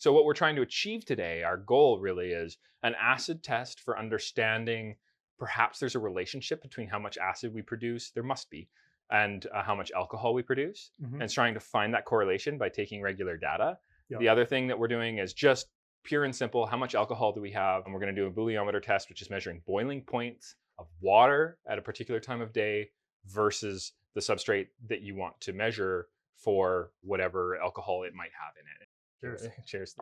So what we're trying to achieve today, our goal really is an acid test for understanding perhaps there's a relationship between how much acid we produce, there must be, and how much alcohol we produce, and it's trying to find that correlation by taking regular data. Yeah. The other thing that we're doing is just pure and simple, how much alcohol do we have? And we're going to do a ebulliometer test, which is measuring boiling points of water at a particular time of day versus the substrate that you want to measure for whatever alcohol it might have in it. Cheers. Cheers.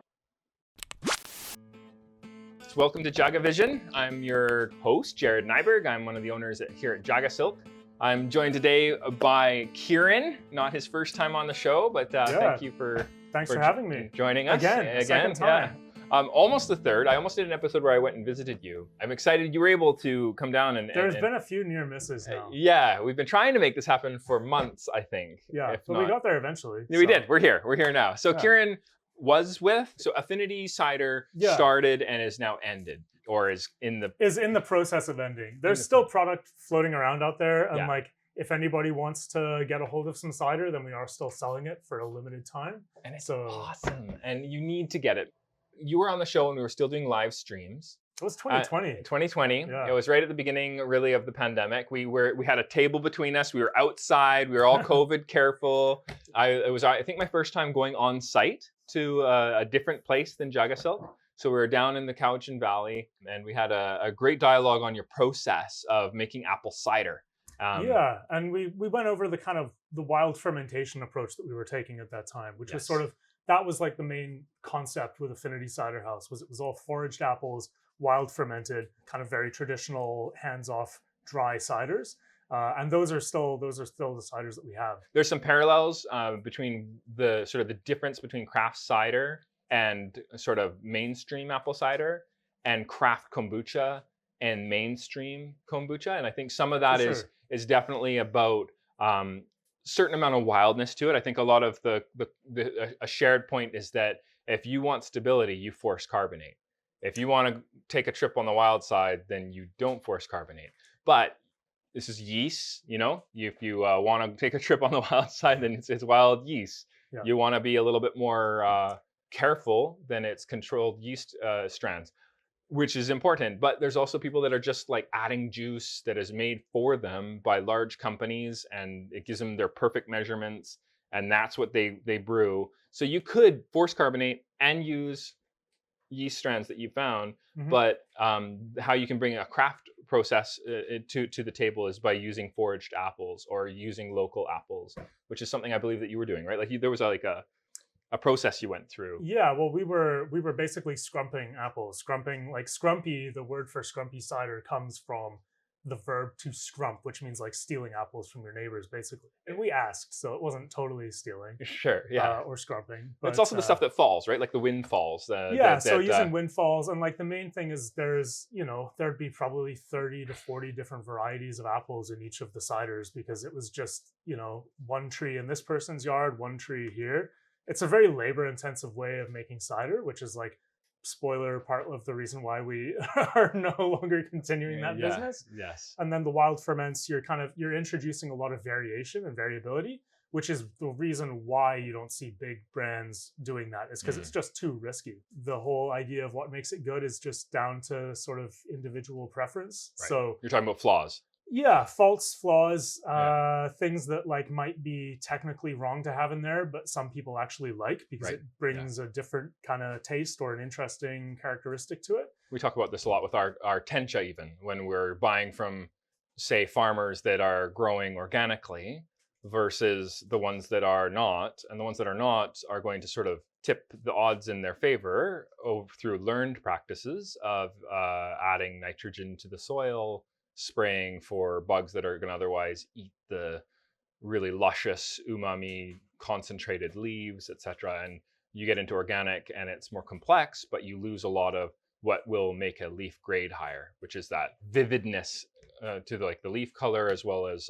So welcome to JagaVision. I'm your host, Jared Nyberg. I'm one of the owners here at JagaSilk. I'm joined today by Kieran, not his first time on the show, but thank you for having me. Joining us. Again, second time. Yeah. Almost the third. I almost did an episode where I went and visited you. I'm excited you were able to come down and... There's been a few near misses now. Yeah, we've been trying to make this happen for months, I think. Yeah, but we got there eventually. Yeah, we did. We're here. We're here now. So Kieran was with, so Affinity Cider started and is now ended, or is in the process of ending. There's still product floating around out there, and like, if anybody wants to get a hold of some cider, then we are still selling it for a limited time. And it's awesome. And you need to get it. You were on the show and we were still doing live streams. It was 2020. 2020. Yeah. It was right at the beginning, really, of the pandemic. We had a table between us. We were outside. We were all COVID careful. It was, I think, my first time going on site to a different place than JagaSilk. So we were down in the Cowichan Valley, and we had a great dialogue on your process of making apple cider. Yeah, and we went over the kind of the wild fermentation approach that we were taking at that time, which was sort of, that was like the main concept with Affinity Cider House, was it was all foraged apples, wild fermented, kind of very traditional hands-off dry ciders. And those are still the ciders that we have. There's some parallels between the sort of the difference between craft cider and sort of mainstream apple cider and craft kombucha and mainstream kombucha. And I think some of that is definitely about certain amount of wildness to it. I think a lot of a shared point is that if you want stability, you force carbonate. If you want to take a trip on the wild side, then you don't force carbonate. But this is yeast, you know. If you want to take a trip on the wild side, then it's wild yeast. Yeah. You want to be a little bit more careful than its controlled yeast strands, which is important. But there's also people that are just like adding juice that is made for them by large companies, and it gives them their perfect measurements, and that's what they brew. So you could force carbonate and use yeast strands that you found, but how you can bring a craft process to the table is by using foraged apples or using local apples, which is something I believe that you were doing, right? Like there was a process you went through. Yeah, well, we were basically scrumping apples. Scrumping, like scrumpy, the word for scrumpy cider comes from the verb to scrump, which means like stealing apples from your neighbors, basically. And we asked, so it wasn't totally stealing. Sure, yeah. Or scrumping. But it's also the stuff that falls, right? Like the windfalls. So using windfalls, and like the main thing is there'd be probably 30 to 40 different varieties of apples in each of the ciders, because it was just, one tree in this person's yard, one tree here. It's a very labor-intensive way of making cider, which is like, spoiler, part of the reason why we are no longer continuing that business. Yes. And then the wild ferments, you're introducing a lot of variation and variability, which is the reason why you don't see big brands doing that, is because it's just too risky. The whole idea of what makes it good is just down to sort of individual preference. Right. So you're talking about flaws. Yeah, faults, flaws, things that like might be technically wrong to have in there, but some people actually like, because it brings a different kind of taste or an interesting characteristic to it. We talk about this a lot with our tencha, even when we're buying from, say, farmers that are growing organically versus the ones that are not. And the ones that are not are going to sort of tip the odds in their favor through learned practices of adding nitrogen to the soil, spraying for bugs that are going to otherwise eat the really luscious umami concentrated leaves, etc. And you get into organic and it's more complex, but you lose a lot of what will make a leaf grade higher, which is that vividness to the leaf color, as well as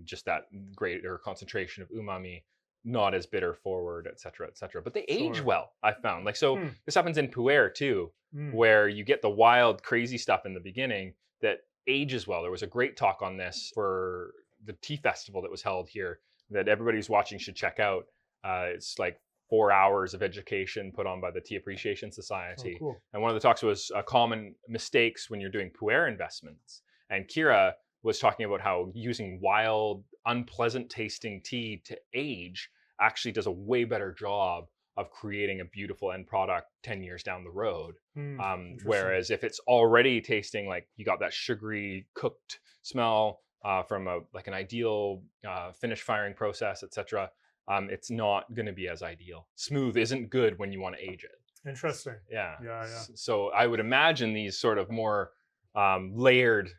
just that greater concentration of umami, not as bitter forward, etc., etc. But they age well, I found. This happens in pu'er too, where you get the wild, crazy stuff in the beginning that ages well. There was a great talk on this for the tea festival that was held here that everybody who's watching should check out. It's like 4 hours of education put on by the Tea Appreciation Oh, Society. cool. And one of the talks was common mistakes when you're doing pu'er investments. And Kira was talking about how using wild, unpleasant tasting tea to age actually does a way better job of creating a beautiful end product 10 years down the road. Whereas if it's already tasting like you got that sugary cooked smell from an ideal finish firing process, etc., it's not going to be as ideal. Smooth isn't good when you want to age it. Interesting. Yeah. Yeah. So I would imagine these sort of more layered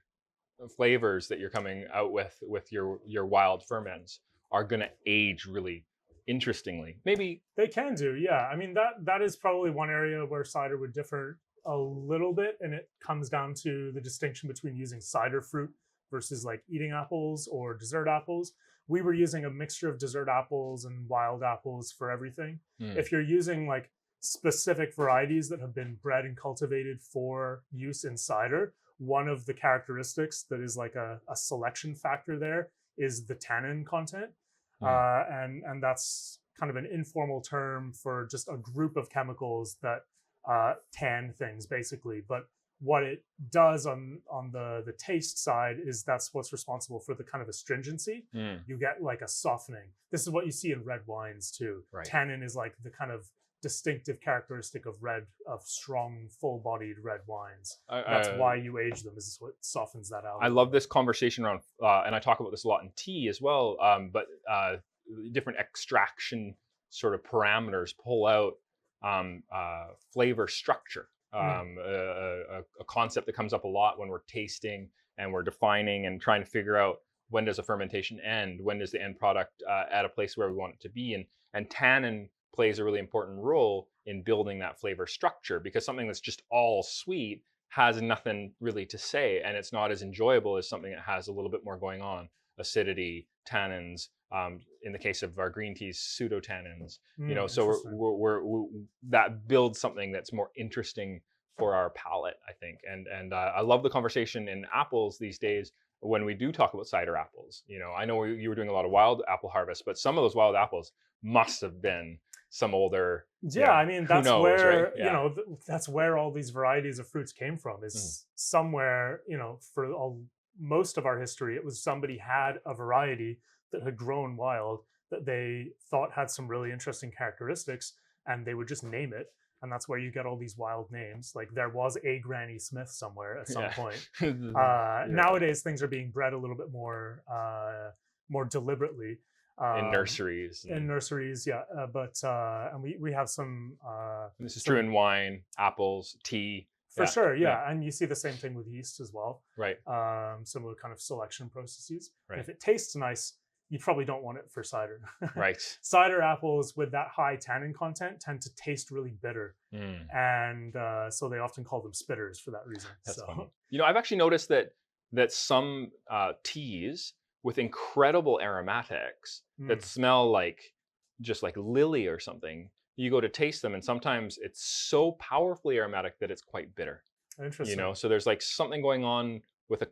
flavors that you're coming out with your wild ferments are going to age really interestingly. Maybe they can do. Yeah. I mean, that is probably one area where cider would differ a little bit, and it comes down to the distinction between using cider fruit versus like eating apples or dessert apples. We were using a mixture of dessert apples and wild apples for everything. If you're using like specific varieties that have been bred and cultivated for use in cider, one of the characteristics that is like a selection factor there is the tannin content. And that's kind of an informal term for just a group of chemicals that tan things basically. But what it does on the taste side is that's what's responsible for the kind of astringency. You get like a softening. This is what you see in red wines too. Right. Tannin is like the kind of distinctive characteristic of strong, full-bodied red wines. That's why you age them, is what softens that out. I love this conversation around, and I talk about this a lot in tea as well, but different extraction sort of parameters pull out flavor structure. A concept that comes up a lot when we're tasting and we're defining and trying to figure out when does a fermentation end, when does the end product at a place where we want it to be, and tannin plays a really important role in building that flavor structure, because something that's just all sweet has nothing really to say, and it's not as enjoyable as something that has a little bit more going on. Acidity, tannins, in the case of our green teas, pseudotannins, so we're that builds something that's more interesting for our palate, I think. And I love the conversation in apples these days when we do talk about cider apples. I know you were doing a lot of wild apple harvest, but some of those wild apples must have been some older. I mean, that's where, right? Yeah. that's where all these varieties of fruits came from, is somewhere, for most of our history, it was somebody had a variety that had grown wild that they thought had some really interesting characteristics, and they would just name it. And that's where you get all these wild names. Like there was a Granny Smith somewhere at some point. Nowadays, things are being bred a little bit more deliberately. In nurseries. But and we have some. This is true in wine, apples, tea. For sure, yeah. And you see the same thing with yeast as well. Right. Similar kind of selection processes. Right. If it tastes nice, you probably don't want it for cider. Right. Cider apples with that high tannin content tend to taste really bitter. And so they often call them spitters for that reason. That's funny. I've actually noticed that some teas with incredible aromatics that smell like just like lily or something, you go to taste them and sometimes it's so powerfully aromatic that it's quite bitter. Interesting. So there's like something going on with a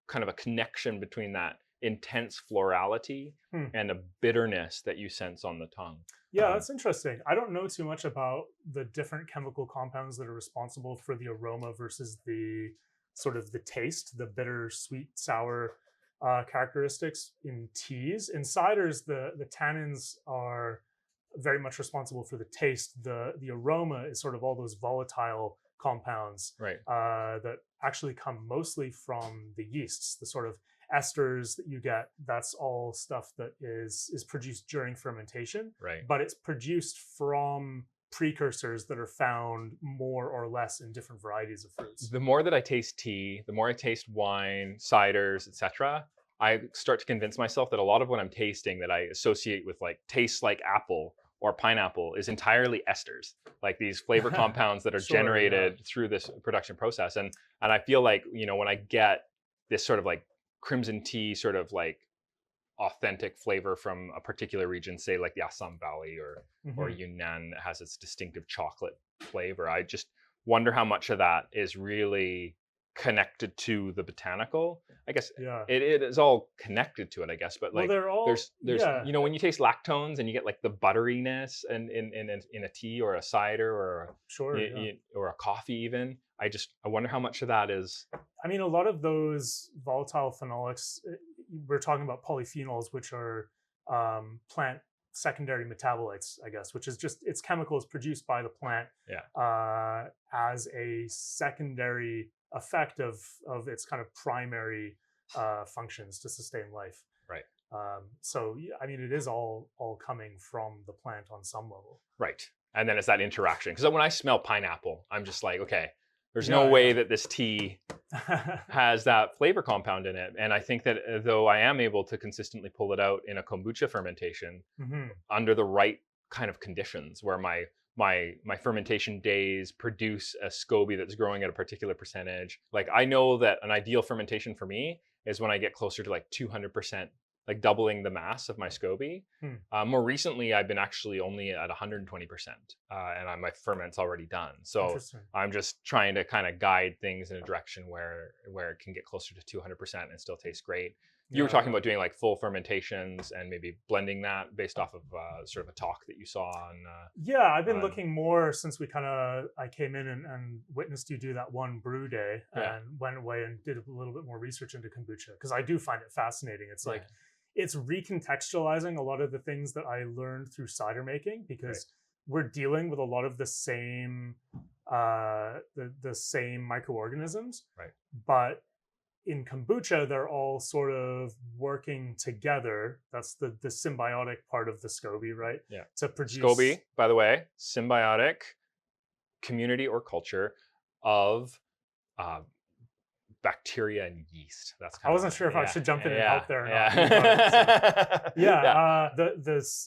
kind of a connection between that intense florality and a bitterness that you sense on the tongue. Yeah, that's interesting. I don't know too much about the different chemical compounds that are responsible for the aroma versus the sort of the taste, the bitter, sweet, sour characteristics in teas. In ciders, the tannins are very much responsible for the taste. The aroma is sort of all those volatile compounds, right? That actually come mostly from the yeasts, the sort of esters that you get. That's all stuff that is produced during fermentation, right? But it's produced from precursors that are found more or less in different varieties of fruits. The more that I taste tea, the more I taste wine, ciders, etc., I start to convince myself that a lot of what I'm tasting that I associate with like tastes like apple or pineapple is entirely esters, like these flavor compounds that are generated through this production process. And I feel like, when I get this sort of like crimson tea sort of like authentic flavor from a particular region, say like the Assam Valley or Yunnan, that has its distinctive chocolate flavor, I just wonder how much of that is really connected to the botanical. I guess Yeah. it is all connected to it, I guess. But Well, like they're all there's yeah. you know, when you taste lactones and you get like the butteriness and in a tea or a cider or Sure. Yeah. or a coffee even. I wonder how much of that is I mean, a lot of those volatile phenolics, we're talking about polyphenols, which are plant secondary metabolites, I guess, which is just it's chemicals produced by the plant as a secondary effect of its kind of primary functions to sustain life. right. So, I mean, it is all coming from the plant on some level. Right. And then it's that interaction. Because when I smell pineapple, I'm just like, okay, there's no Yeah, way that this tea has that flavor compound in it. And I think that though I am able to consistently pull it out in a kombucha fermentation Mhm. under the right kind of conditions where my fermentation days produce a SCOBY that's growing at a particular percentage. Like I know that an ideal fermentation for me is when I get closer to like 200%, like doubling the mass of my SCOBY. More recently, I've been actually only at 120%, and my ferment's already done. So Interesting. I'm just trying to kind of guide things in a direction where it can get closer to 200% and still taste great. You were talking about doing like full fermentations and maybe blending that based off of sort of a talk that you saw on. Yeah, I've been looking more since I came in and witnessed you do that one brew day and went away and did a little bit more research into kombucha because I do find it fascinating. It's like it's recontextualizing a lot of the things that I learned through cider making because we're dealing with a lot of the same the same microorganisms, right? But in kombucha, they're all sort of working together. That's the symbiotic part of the SCOBY, right? Yeah. To produce SCOBY, by the way, symbiotic community or culture of bacteria and yeast. That's kind I wasn't sure if I should jump in and help there or not.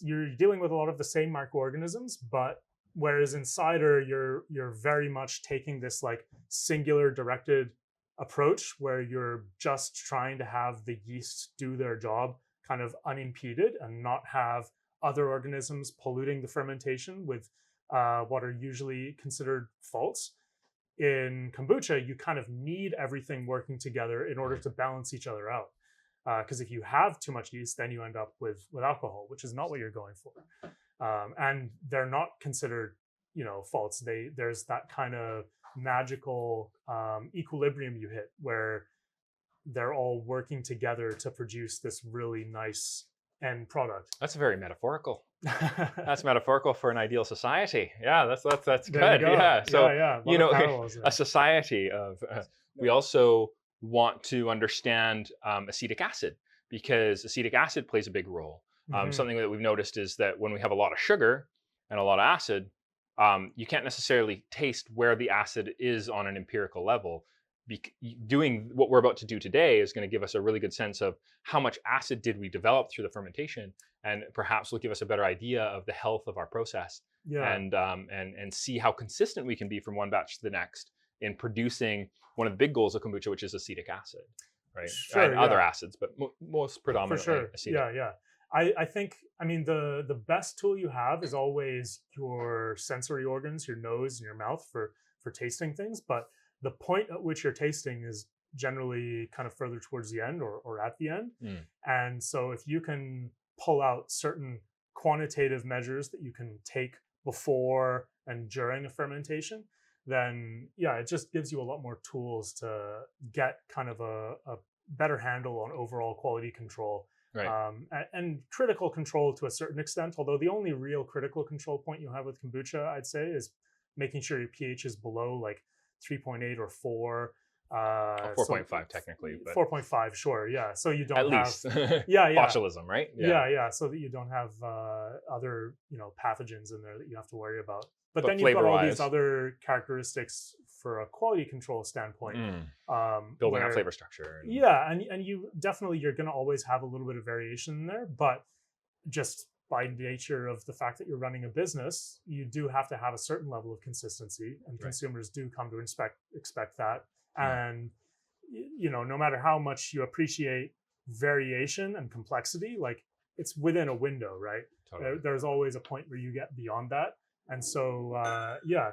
You're dealing with a lot of the same microorganisms, but whereas in cider, you're very much taking this like singular directed approach where you're just trying to have the yeast do their job kind of unimpeded and not have other organisms polluting the fermentation with what are usually considered faults. In kombucha, you kind of need everything working together in order to balance each other out. Because if you have too much yeast, then you end up with alcohol, which is not what you're going for. And they're not considered, faults. There's that kind of magical equilibrium you hit where they're all working together to produce this really nice end product. That's very metaphorical. That's metaphorical for an ideal society. Yeah, that's There good. you go. Yeah. So a society of we also want to understand acetic acid because acetic acid plays a big role. Something that we've noticed is that when we have a lot of sugar and a lot of acid, you can't necessarily taste where the acid is on an empirical level. Doing what we're about to do today is going to give us a really good sense of how much acid did we develop through the fermentation, and perhaps will give us a better idea of the health of our process. And see how consistent we can be from one batch to the next in producing one of the big goals of kombucha, which is acetic acid, right? Sure, and other acids, but most predominantly for sure. acetic. Yeah. I think, the best tool you have is always your sensory organs, your nose and your mouth for tasting things. But the point at which you're tasting is generally kind of further towards the end or at the end. And so if you can pull out certain quantitative measures that you can take before and during a fermentation, then it just gives you a lot more tools to get kind of a better handle on overall quality control. Right. And critical control to a certain extent, although the only real critical control point you have with kombucha, I'd say, is making sure your pH is below like 3.8 or 4. 4.5 technically, but 4.5, sure, yeah. So you don't at have least botulism, right? Yeah, so that you don't have other pathogens in there that you have to worry about. But then you've got all these other characteristics for a quality control standpoint. Building out flavor structure. And you definitely, you're going to always have a little bit of variation in there, but just by nature of the fact that you're running a business, you do have to have a certain level of consistency, and consumers do come to expect that. And no matter how much you appreciate variation and complexity, like it's within a window, right? Totally. There's always a point where you get beyond that. And so,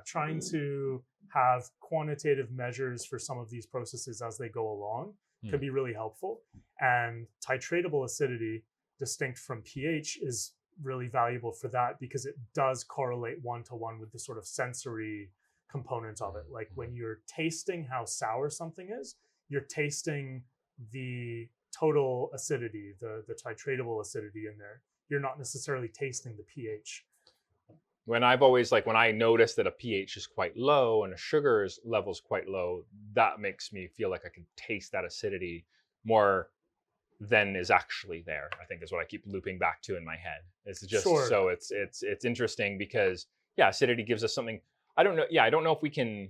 trying to have quantitative measures for some of these processes as they go along can be really helpful. And titratable acidity, distinct from pH, is really valuable for that because it does correlate one-to-one with the sort of sensory component of it. Like when you're tasting how sour something is, you're tasting the total acidity, the titratable acidity in there. You're not necessarily tasting the pH. When I've always, like, when I notice that a pH is quite low and a sugar level is quite low, that makes me feel like I can taste that acidity more than is actually there, I think, is what I keep looping back to in my head. It's just so it's interesting because acidity gives us something. I don't know. Yeah, I don't know if we can.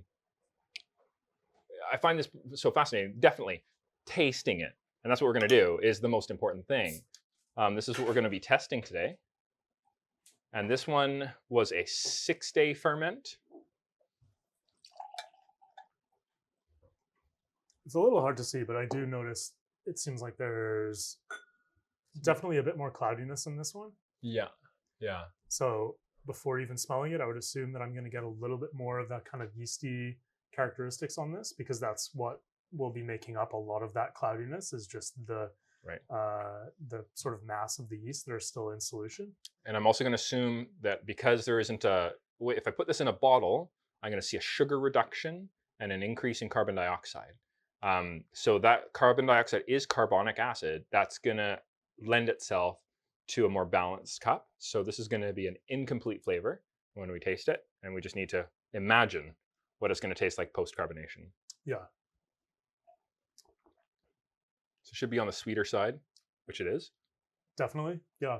I find this so fascinating. Definitely tasting it, and that's what we're going to do, is the most important thing. This is what we're going to be testing today. And this one was a 6-day ferment. It's a little hard to see, but I do notice it seems like there's definitely a bit more cloudiness in this one. Yeah, yeah. So before even smelling it, I would assume that I'm going to get a little bit more of that kind of yeasty characteristics on this, because that's what will be making up a lot of that cloudiness, is just the sort of mass of the yeast that are still in solution. And I'm also going to assume that because there isn't if I put this in a bottle, I'm going to see a sugar reduction and an increase in carbon dioxide. So that carbon dioxide is carbonic acid. That's going to lend itself to a more balanced cup. So this is going to be an incomplete flavor when we taste it. And we just need to imagine what it's going to taste like post-carbonation. Yeah. So it should be on the sweeter side, which it is. Definitely, yeah.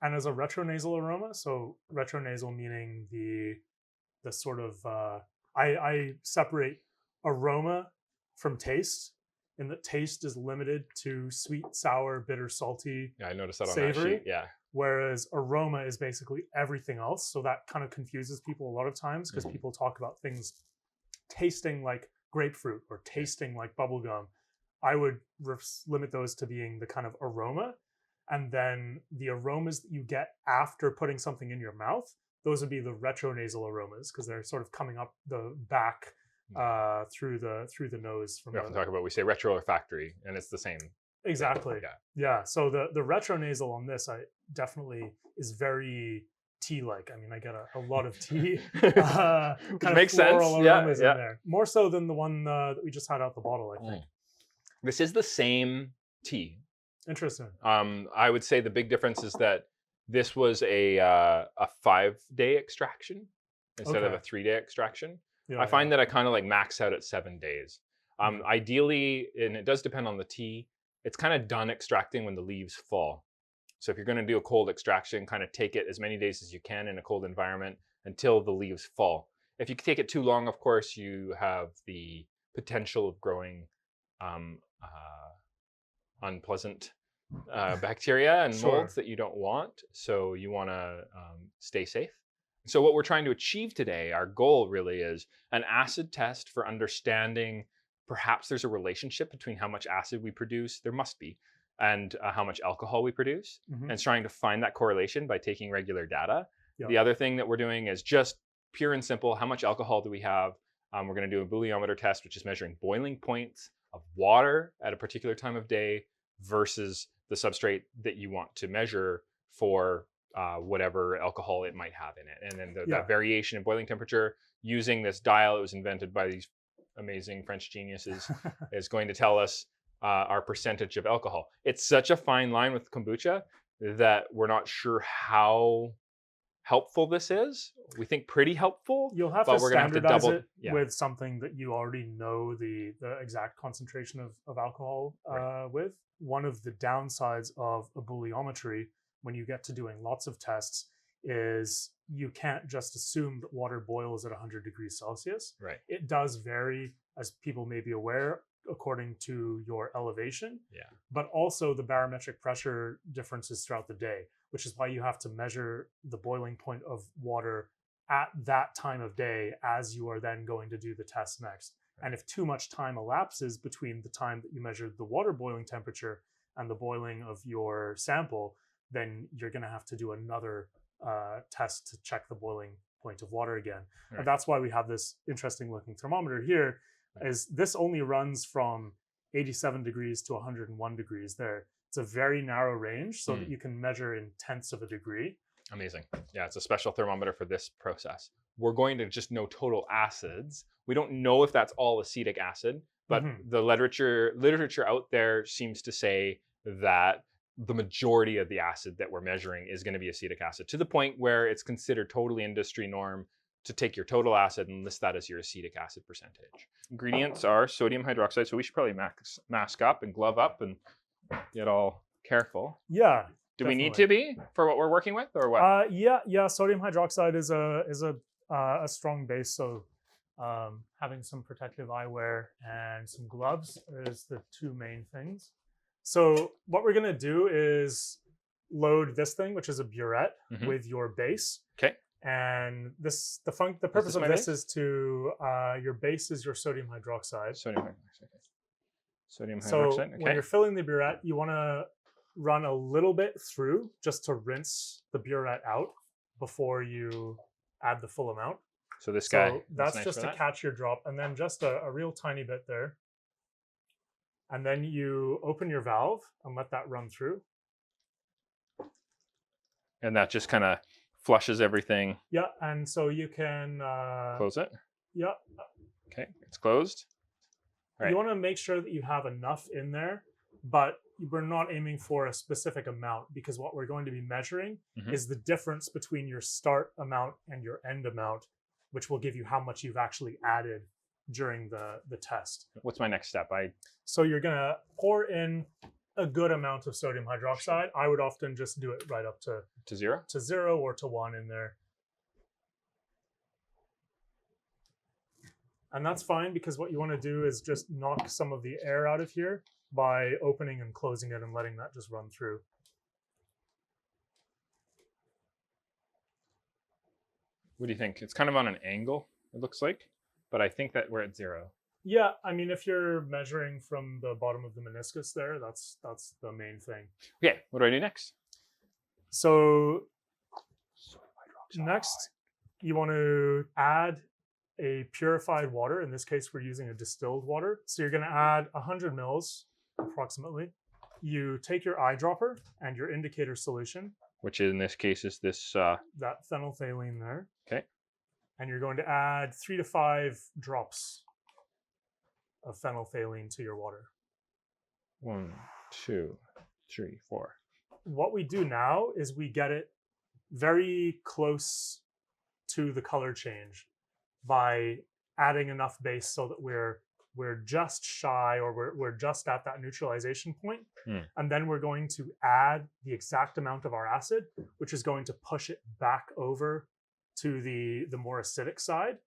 And as a retronasal aroma, so retronasal meaning the sort of, I separate aroma from taste, in that taste is limited to sweet, sour, bitter, salty. Yeah, I noticed that on savory, that sheet. Yeah. Whereas aroma is basically everything else. So that kind of confuses people a lot of times, because people talk about things tasting like grapefruit or tasting like bubblegum. I would limit those to being the kind of aroma. And then the aromas that you get after putting something in your mouth, those would be the retronasal aromas, because they're sort of coming up the back through the nose. We often talk about, we say retroolfactory, and it's the same. Exactly. Yeah. So the retronasal on this, I definitely is very tea-like. I mean, I get a lot of tea. Kind Makes of floral sense. aromas in there. More so than the one that we just had out the bottle, I think. This is the same tea. Interesting. I would say the big difference is that this was a 5-day extraction instead of a 3-day extraction. Yeah, I find that I kind of like max out at 7 days. Ideally, and it does depend on the tea, it's kind of done extracting when the leaves fall. So if you're going to do a cold extraction, kind of take it as many days as you can in a cold environment until the leaves fall. If you take it too long, of course, you have the potential of growing unpleasant bacteria and molds that you don't want. So you want to stay safe. So what we're trying to achieve today, our goal really is an acid test for understanding perhaps there's a relationship between how much acid we produce, there must be, and how much alcohol we produce, and trying to find that correlation by taking regular data. Yep. The other thing that we're doing is just pure and simple, how much alcohol do we have? We're going to do a ebulliometer test, which is measuring boiling points of water at a particular time of day versus the substrate that you want to measure for whatever alcohol it might have in it. And then that variation in boiling temperature, using this dial that was invented by these amazing French geniuses, is going to tell us our percentage of alcohol. It's such a fine line with kombucha that we're not sure how helpful this is. We think pretty helpful. You'll have to standardize it with something that you already know the exact concentration of alcohol with. One of the downsides of ebulliometry, when you get to doing lots of tests, is you can't just assume that water boils at 100 degrees Celsius. Right. It does vary, as people may be aware, according to your elevation, but also the barometric pressure differences throughout the day, which is why you have to measure the boiling point of water at that time of day as you are then going to do the test next. Right. And if too much time elapses between the time that you measured the water boiling temperature and the boiling of your sample, then you're going to have to do another test to check the boiling point of water again. Right. And that's why we have this interesting looking thermometer here, is this only runs from 87 degrees to 101 degrees there. It's a very narrow range so that you can measure in tenths of a degree. Amazing. Yeah, it's a special thermometer for this process. We're going to just know total acids. We don't know if that's all acetic acid, but the literature out there seems to say that the majority of the acid that we're measuring is going to be acetic acid, to the point where it's considered totally industry norm to take your total acid and list that as your acetic acid percentage. Ingredients are sodium hydroxide, so we should probably mask up and glove up and get all careful. Yeah. Do we need to be for what we're working with, or what? Yeah. Sodium hydroxide is a strong base, so having some protective eyewear and some gloves is the two main things. So what we're gonna do is load this thing, which is a burette, with your base. Okay. And the purpose of this is to your base is your sodium hydroxide. Sodium hydroxide. Okay. Sodium hydroxide. So okay. when you're filling the burette, you want to run a little bit through just to rinse the burette out before you add the full amount. So this guy. So that's just to catch your drop, and then just a real tiny bit there. And then you open your valve and let that run through. And that just kind of flushes everything. Yeah, and so you can close it. Yeah. Okay, it's closed. Right. You want to make sure that you have enough in there, but we're not aiming for a specific amount, because what we're going to be measuring is the difference between your start amount and your end amount, which will give you how much you've actually added during the test. What's my next step? So you're going to pour in a good amount of sodium hydroxide. I would often just do it right up to 0? To 0 or to 1 in there. And that's fine, because what you want to do is just knock some of the air out of here by opening and closing it and letting that just run through. What do you think? It's kind of on an angle, it looks like, but I think that we're at 0. Yeah, I mean, if you're measuring from the bottom of the meniscus there, that's the main thing. Okay, what do I do next? So next, you want to add a purified water. In this case, we're using a distilled water. So you're going to add 100 mils approximately. You take your eyedropper and your indicator solution, which in this case is this that phenolphthalein there. Okay. And you're going to add 3 to 5 drops of phenolphthalein to your water. 1, 2, 3, 4. What we do now is we get it very close to the color change by adding enough base so that we're just shy, or we're just at that neutralization point. And then we're going to add the exact amount of our acid, which is going to push it back over to the more acidic side.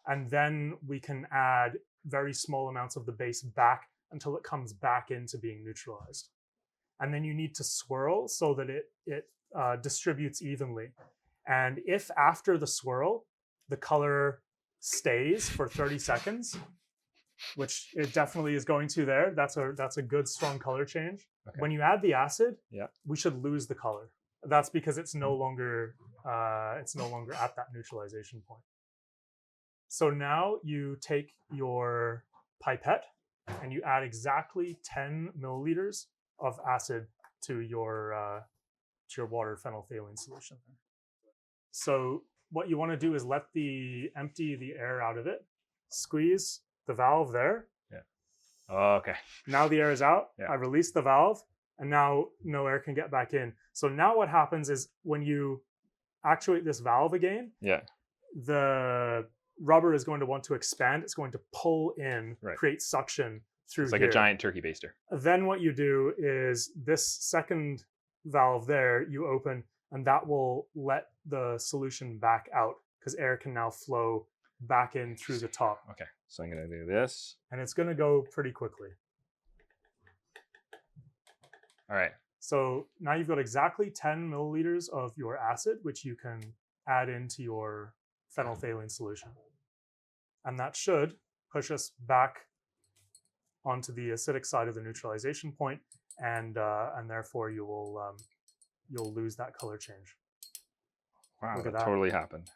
And then we can add very small amounts of the base back until it comes back into being neutralized. And then you need to swirl so that it distributes evenly. And if after the swirl, the color stays for 30 seconds, which it definitely is going to there, that's a good strong color change. Okay. When you add the acid, we should lose the color. That's because it's no longer at that neutralization point. So now you take your pipette and you add exactly 10 milliliters of acid to your water phenolphthalein solution. So what you want to do is empty the air out of it, squeeze the valve there. Yeah. Oh, okay. Now the air is out. I release the valve, and now no air can get back in. So now what happens is when you actuate this valve again, the rubber is going to want to expand. It's going to pull in, create suction through. It's like a giant turkey baster. Then what you do is this second valve there, you open, and that will let the solution back out, because air can now flow back in through the top. Okay, so I'm going to do this. And it's going to go pretty quickly. All right. So now you've got exactly 10 milliliters of your acid, which you can add into your phenolphthalein solution. And that should push us back onto the acidic side of the neutralization point, and therefore you'll lose that color change. Wow, that totally happened.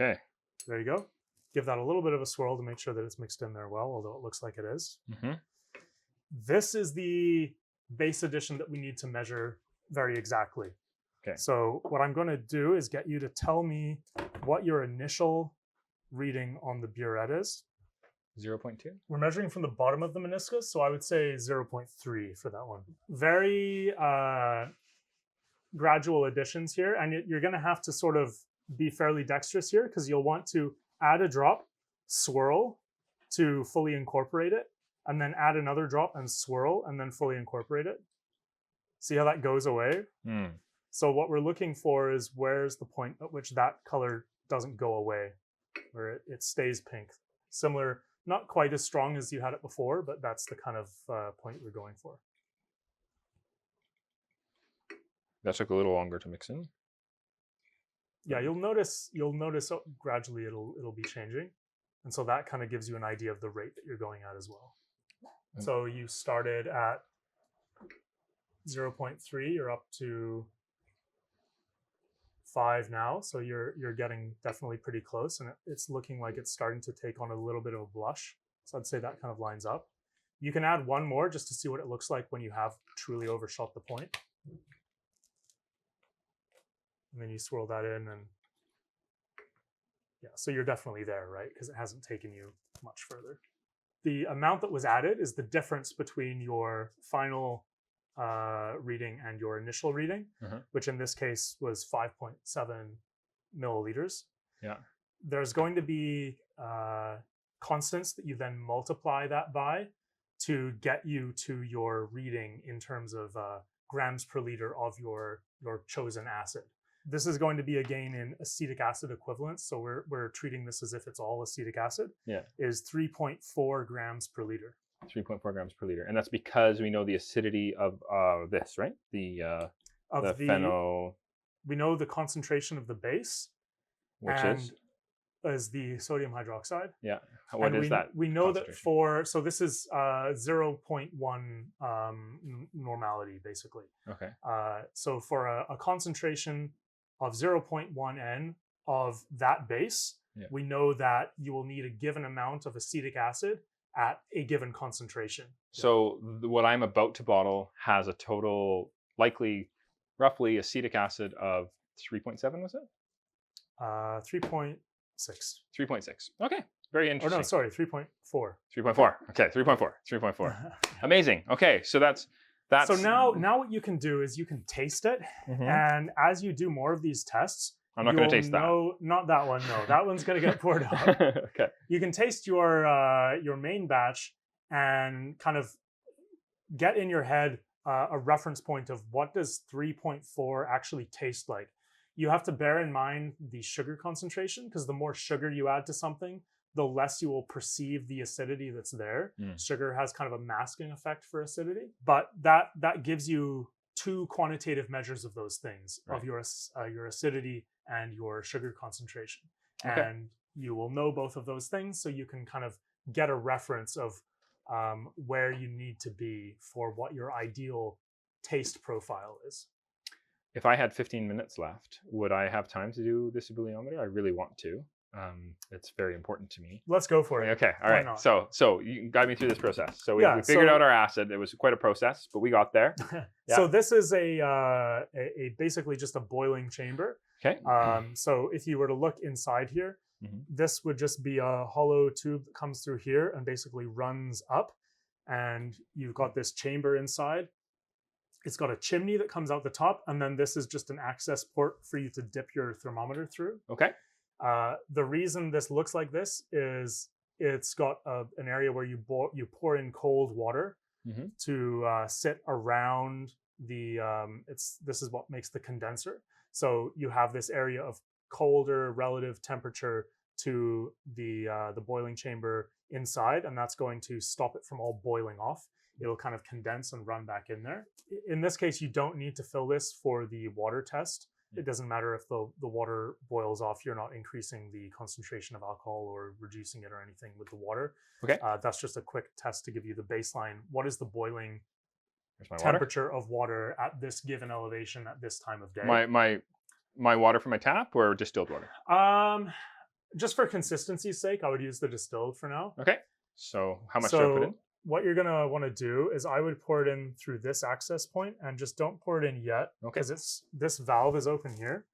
Okay. There you go. Give that a little bit of a swirl to make sure that it's mixed in there well, although it looks like it is. Mm-hmm. This is the base addition that we need to measure very exactly. Okay. So what I'm going to do is get you to tell me what your initial reading on the burette is. 0.2. We're measuring from the bottom of the meniscus, so I would say 0.3 for that one. Very gradual additions here, and you're going to have to sort of be fairly dexterous here because you'll want to add a drop, swirl to fully incorporate it, and then add another drop and swirl and then fully incorporate it. See how that goes away? Mm. So what we're looking for is where's the point at which that color doesn't go away, where it stays pink. Similar, not quite as strong as you had it before, but that's the kind of point we're going for. That took a little longer to mix in. Yeah, you'll notice gradually it'll be changing. And so that kind of gives you an idea of the rate that you're going at as well. So you started at 0.3, you're up to 5 now. So you're getting definitely pretty close, and it's looking like it's starting to take on a little bit of a blush. So I'd say that kind of lines up. You can add one more just to see what it looks like when you have truly overshot the point. And then you swirl that in, and yeah, so you're definitely there, right? Because it hasn't taken you much further. The amount that was added is the difference between your final reading and your initial reading, which in this case was 5.7 milliliters. Yeah. There's going to be constants that you then multiply that by to get you to your reading in terms of grams per liter of your chosen acid. This is going to be again in acetic acid equivalents, so we're treating this as if it's all acetic acid. Yeah, is 3.4 grams per liter. 3.4 grams per liter, and that's because we know the acidity of this, right? The phenol. We know the concentration of the base, which is the sodium hydroxide. Yeah, what is that? We know that so this is 0.1 normality basically. Okay. So for a concentration of 0.1 N of that base, we know that you will need a given amount of acetic acid at a given concentration. So what I'm about to bottle has a total, roughly acetic acid of 3.7, was it? 3.6. 3.6. Okay, very interesting. Oh no, sorry, 3.4. 3.4. Okay, 3.4. Amazing. Okay, so that's. So now what you can do is you can taste it, and as you do more of these tests, I'm not going to taste that. No, not that one. No, that one's going to get poured out. Okay. You can taste your main batch and kind of get in your head a reference point of what does 3.4 actually taste like. You have to bear in mind the sugar concentration, because the more sugar you add to something, the less you will perceive the acidity that's there. Sugar has kind of a masking effect for acidity, but that gives you two quantitative measures of those things, of your acidity and your sugar concentration. Okay. And you will know both of those things, so you can kind of get a reference of where you need to be for what your ideal taste profile is. If I had 15 minutes left, would I have time to do this ebulliometer? I really want to. It's very important to me. Let's go for it. Okay, all right. So you can guide me through this process. So we figured out our acid. It was quite a process, but we got there. Yeah. So this is a basically just a boiling chamber. Okay. So if you were to look inside here, this would just be a hollow tube that comes through here and basically runs up, and you've got this chamber inside. It's got a chimney that comes out the top, and then this is just an access port for you to dip your thermometer through. Okay. The reason this looks like this is it's got an area where you pour in cold water to sit around the. This is what makes the condenser. So you have this area of colder relative temperature to the boiling chamber inside, and that's going to stop it from all boiling off. It'll kind of condense and run back in there. In this case, you don't need to fill this for the water test. It doesn't matter if the water boils off. You're not increasing the concentration of alcohol or reducing it or anything with the water. Okay. That's just a quick test to give you the baseline. What is the boiling temperature of water at this given elevation at this time of day? My water from my tap or distilled water? just for consistency's sake, I would use the distilled for now. Okay. So how much do I put in? What you're gonna want to do is I would pour it in through this access point, and just don't pour it in yet because this valve is open here.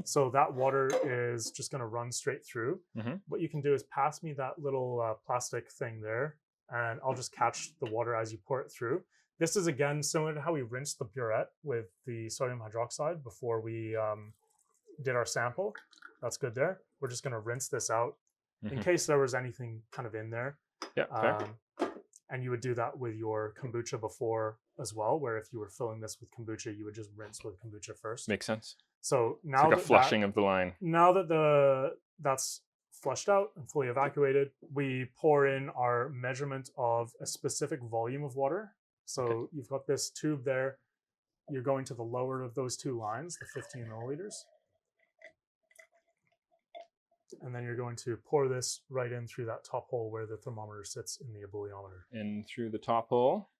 So that water is just gonna run straight through. What you can do is pass me that little plastic thing there, and I'll just catch the water as you pour it through. This is again similar to how we rinsed the burette with the sodium hydroxide before we did our sample. That's good there. We're just gonna rinse this out in case there was anything kind of in there. Yeah. And you would do that with your kombucha before as well, where if you were filling this with kombucha, you would just rinse with kombucha first. Makes sense. So now it's like a flushing of the line. Now that that's flushed out and fully evacuated, we pour in our measurement of a specific volume of water. So you've got this tube there. You're going to the lower of those two lines, the 15 milliliters. And then you're going to pour this right in through that top hole where the thermometer sits in the ebulliometer. In through the top hole.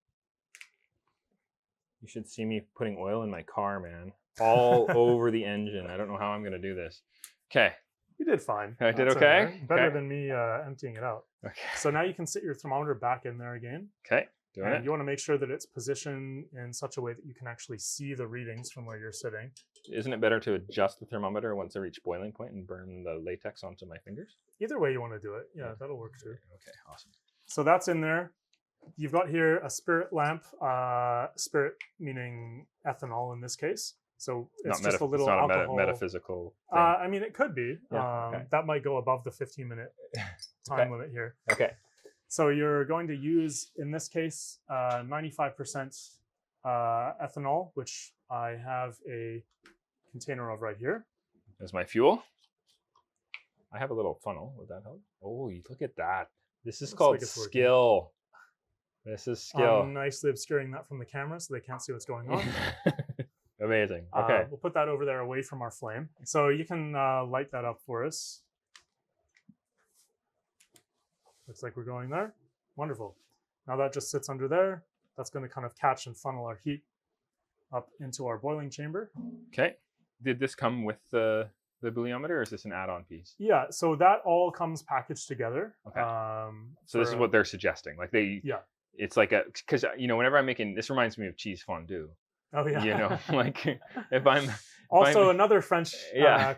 You should see me putting oil in my car, man. All over the engine. I don't know how I'm going to do this. Okay. You did fine. I did okay? Right. Better than me emptying it out. Okay. So now you can sit your thermometer back in there again. Okay. Doing it. You want to make sure that it's positioned in such a way that you can actually see the readings from where you're sitting. Isn't it better to adjust the thermometer once I reach boiling point and burn the latex onto my fingers? Either way you want to do it. Yeah, that'll work too. Okay, awesome. So that's in there. You've got here a spirit lamp, spirit meaning ethanol in this case. So it's just a little it's not alcohol. A metaphysical thing. I mean, it could be. Yeah, that might go above the 15-minute time limit here. Okay. So you're going to use, in this case, 95% ethanol, which I have a container of right here. There's my fuel. I have a little funnel. Would that help? Oh, you look at that. This is called skill. This is skill. I'm nicely obscuring that from the camera so they can't see what's going on. Amazing. Okay. We'll put that over there away from our flame. So you can light that up for us. Looks like we're going there. Wonderful. Now that just sits under there. That's going to kind of catch and funnel our heat up into our boiling chamber. Okay. Did this come with the ebulliometer, or is this an add-on piece? Yeah. So that all comes packaged together. Okay. So this is what they're suggesting. Like it's like because whenever I'm making, this reminds me of cheese fondue. Oh yeah. Like if I'm another French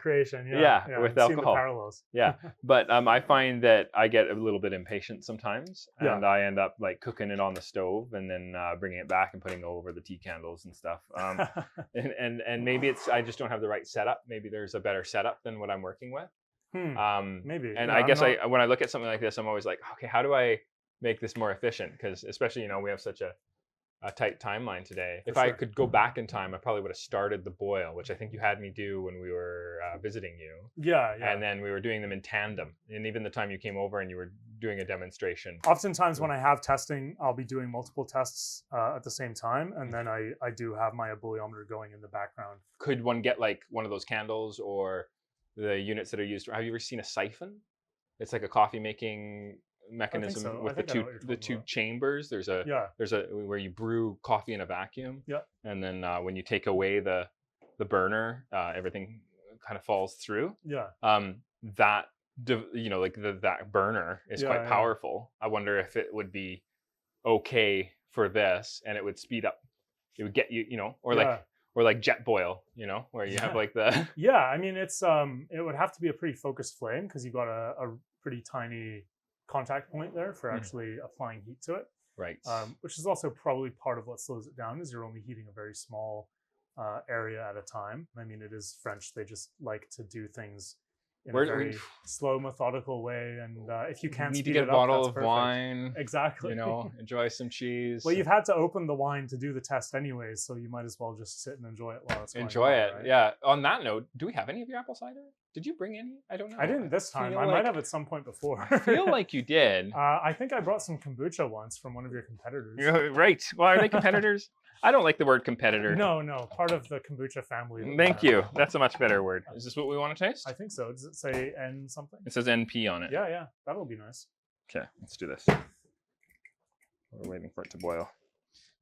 creation. Yeah, with alcohol. The parallels. Yeah, but I find that I get a little bit impatient sometimes, and I end up like cooking it on the stove and then bringing it back and putting it over the tea candles and stuff. And maybe I just don't have the right setup. Maybe there's a better setup than what I'm working with. Maybe. And I guess when I look at something like this, I'm always like, okay, how do I make this more efficient? Because especially we have such a tight timeline today. If I could go back in time, I probably would have started the boil, which I think you had me do when we were visiting you. Yeah. And then we were doing them in tandem. And even the time you came over and you were doing a demonstration. Oftentimes when I have testing, I'll be doing multiple tests at the same time. And then I do have my ebulliometer going in the background. Could one get like one of those candles or the units that are used? Have you ever seen a siphon? It's like a coffee making mechanism with the two chambers. There's a where you brew coffee in a vacuum. Yeah. And then when you take away the burner, everything kind of falls through. Yeah. That that burner is quite powerful. I wonder if it would be okay for this, and it would speed up. It would get or like jet boil, where you have like the. Yeah, I mean it's it would have to be a pretty focused flame because you've got a pretty tiny contact point there for actually applying heat to it. Right. Which is also probably part of what slows it down is you're only heating a very small area at a time. I mean, it is French. They just like to do things in a very slow, methodical way. And if you can't need to get a bottle of wine, exactly. Enjoy some cheese. Well, you've had to open the wine to do the test anyways, so you might as well just sit and enjoy it while it's going on. Right? Yeah. On that note, do we have any of your apple cider? Did you bring any? I don't know. I didn't this time. I might have at some point before. I feel like you did. I think I brought some kombucha once from one of your competitors. Right. Well, are they competitors? I don't like the word competitor. No. Part of the kombucha family. Thank you. That's a much better word. Is this what we want to taste? I think so. Does it say N something? It says NP on it. Yeah. That'll be nice. Okay, let's do this. We're waiting for it to boil.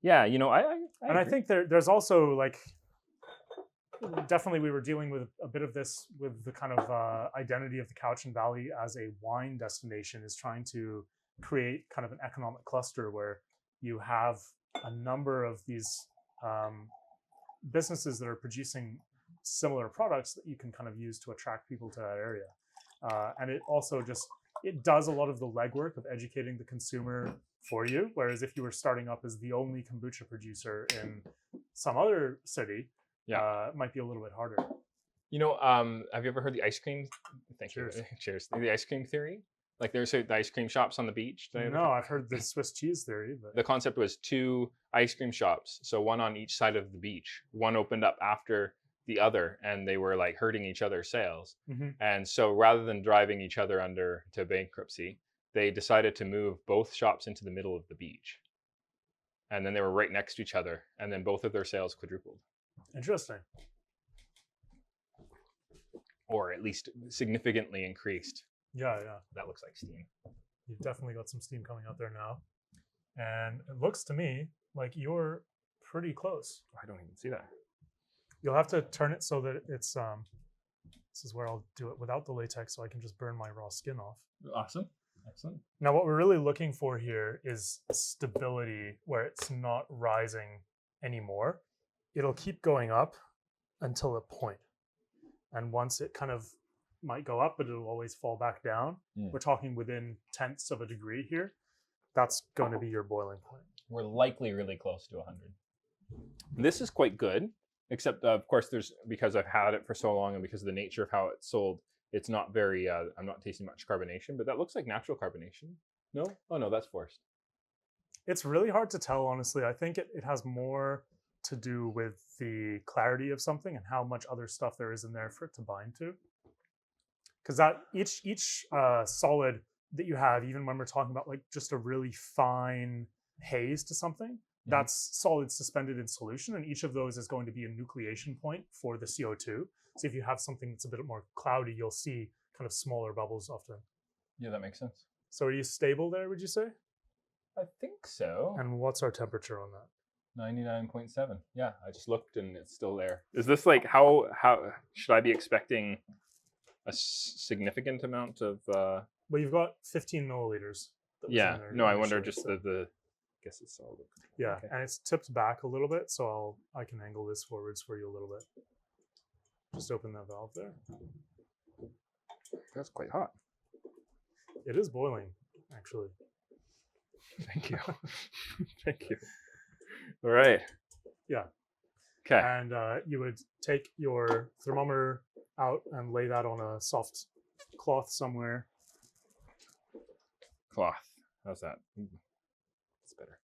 Yeah, I I think there's also like definitely we were dealing with a bit of this with the kind of identity of the Cowichan Valley as a wine destination, is trying to create kind of an economic cluster where you have a number of these businesses that are producing similar products that you can kind of use to attract people to that area. And it also just, it does a lot of the legwork of educating the consumer for you. Whereas if you were starting up as the only kombucha producer in some other city, it might be a little bit harder. You know, have you ever heard the ice cream? Cheers. Cheers. The ice cream theory? Like there's the ice cream shops on the beach. No, I've heard the Swiss cheese theory. But... The concept was 2 ice cream shops, so one on each side of the beach. One opened up after the other, and they were like hurting each other's sales. And so rather than driving each other under to bankruptcy, they decided to move both shops into the middle of the beach. And then they were right next to each other, and then both of their sales quadrupled. Interesting. Or at least significantly increased. Yeah. That looks like steam. You've definitely got some steam coming out there now. And it looks to me like you're pretty close. I don't even see that. You'll have to turn it so that it's, this is where I'll do it without the latex so I can just burn my raw skin off. Awesome. Excellent. Now, what we're really looking for here is stability where it's not rising anymore. It'll keep going up until a point. And once it kind of might go up, but it'll always fall back down. We're talking within tenths of a degree here. That's going to be your boiling point. We're likely really close to 100. This is quite good, except of course there's, because I've had it for so long and because of the nature of how it's sold, it's not very, I'm not tasting much carbonation, but that looks like natural carbonation. No? Oh no, that's forced. It's really hard to tell, honestly. I think it has more to do with the clarity of something and how much other stuff there is in there for it to bind to. Because that each solid that you have, even when we're talking about like just a really fine haze to something, that's solid suspended in solution, and each of those is going to be a nucleation point for the CO2. So if you have something that's a bit more cloudy, you'll see kind of smaller bubbles often. Yeah, that makes sense. So are you stable there, would you say? I think so. And what's our temperature on that? 99.7. Yeah, I just looked and it's still there. Is this like, how should I be expecting a significant amount of... Well, you've got 15 milliliters. Yeah, no, I wonder just the I guess it's solid. Yeah, okay. And it's tipped back a little bit, so I can angle this forwards for you a little bit. Just open that valve there. That's quite hot. It is boiling, actually. Thank you. Thank you. All right. Yeah. Okay. And you would take your thermometer out and lay that on a soft cloth somewhere. Cloth. How's that? It's better.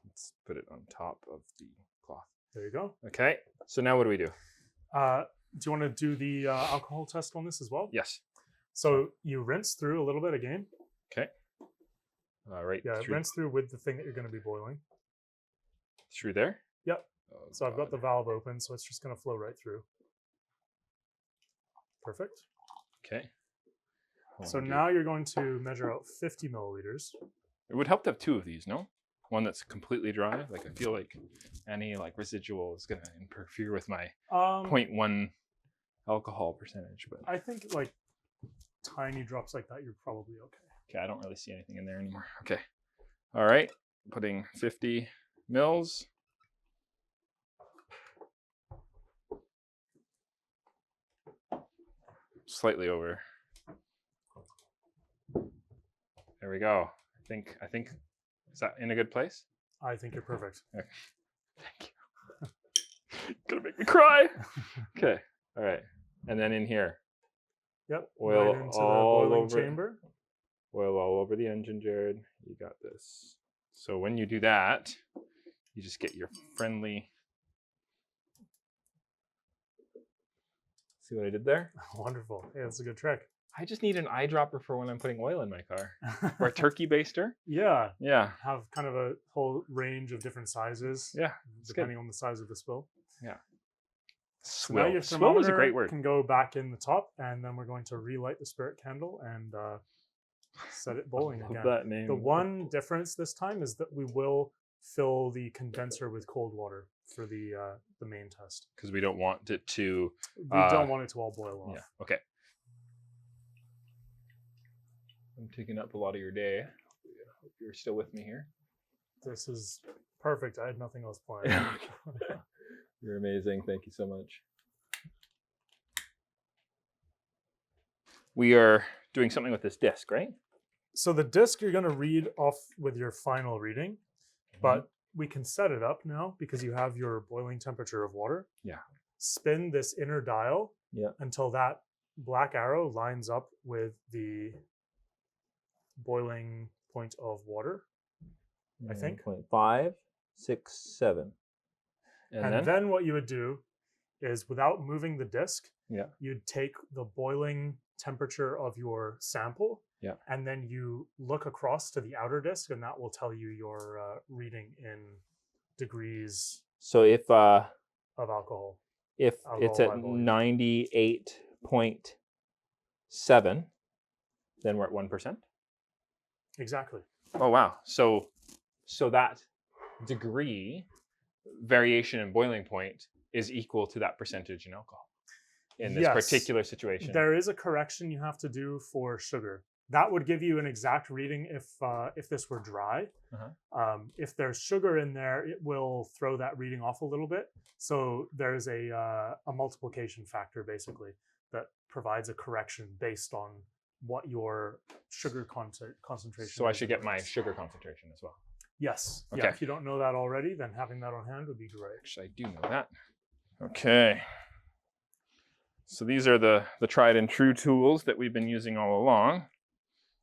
Let's put it on top of the cloth. There you go. Okay. So now what do we do? Do you want to do the alcohol test on this as well? Yes. So you rinse through a little bit again. Okay. Right. Yeah, rinse through with the thing that you're going to be boiling. Through there? Yep. Oh, so I've got the valve open, so it's just going to flow right through. Perfect. Okay. So now you're going to measure out 50 milliliters. It would help to have 2 of these, no? One that's completely dry. Like I feel like any like residual is going to interfere with my 0.1 alcohol percentage. But I think like tiny drops like that, you're probably okay. Okay, I don't really see anything in there anymore. Okay. All right. Putting 50 mils. Slightly over. There we go. I think is that in a good place? I think you're perfect. Okay. Thank you. Gonna make me cry. Okay. All right. And then in here. Yep. Oil right into all the boiling over. chamber. Oil all over the engine, Jared. You got this. So when you do that, you just get your friendly. See what I did there? Wonderful. Yeah, that's a good trick. I just need an eyedropper for when I'm putting oil in my car. Or a turkey baster. Yeah. Yeah. Have kind of a whole range of different sizes. Yeah. Depending on the size of the spill. Yeah. So now your Swill was a great word. Can go back in the top, and then we're going to relight the spirit candle and set it boiling again. That name. The one difference this time is that we will fill the condenser with cold water. for the main test. Because we don't want it to. We don't want it to all boil off. Yeah. Okay. I'm taking up a lot of your day. Hope you're still with me here. This is perfect. I had nothing else planned. You're amazing. Thank you so much. We are doing something with this disc, right? So the disc you're going to read off with your final reading, but we can set it up now because you have your boiling temperature of water. Yeah. Spin this inner dial Yeah. until that black arrow lines up with the boiling point of water, I think. 5, 6, 7. And then what you would do is, without moving the disc, Yeah. you'd take the boiling temperature of your sample, Yeah. and then you look across to the outer disc, and that will tell you your reading in degrees So if of alcohol. it's Alcohol at by volume. 98.7, then we're at 1%. Exactly. Oh wow. So that degree variation in boiling point is equal to that percentage in alcohol in this Yes. particular situation. There is a correction you have to do for sugar. That would give you an exact reading if this were dry. If there's sugar in there, it will throw that reading off a little bit. So there's a multiplication factor basically that provides a correction based on what your sugar concentration. So I is should in get my the mix. sugar concentration as well. Yes. Okay. Yeah. If you don't know that already, then having that on hand would be great. Actually, I do know that. Okay. So these are the tried and true tools that we've been using all along.